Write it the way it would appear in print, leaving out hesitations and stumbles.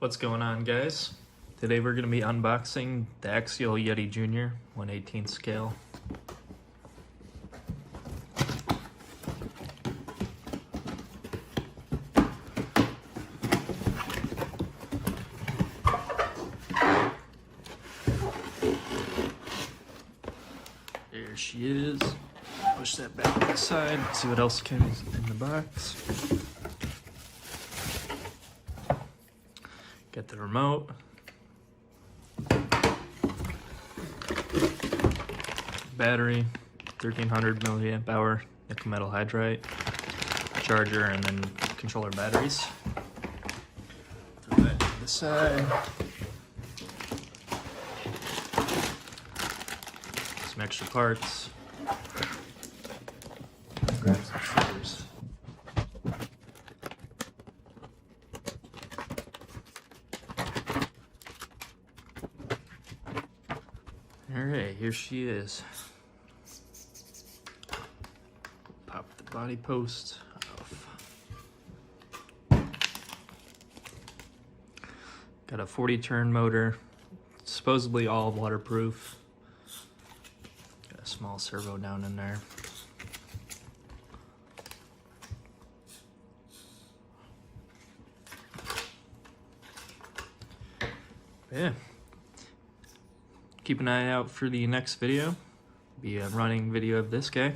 What's going on, guys? Today we're going to be unboxing the Axial Yeti Jr. 1/18 scale. There she is. Push that back to the side, see what else comes in the box. Get the remote. Battery, 1300 milliamp hour nickel metal hydride. Charger, and then controller batteries. Throw that to the side. Some extra parts. Grab some triggers. Alright, here she is. Pop the body post off. Got a 40 turn motor, supposedly all waterproof. Got a small servo down in there. Yeah. Keep an eye out for the next video. Be a running video of this guy.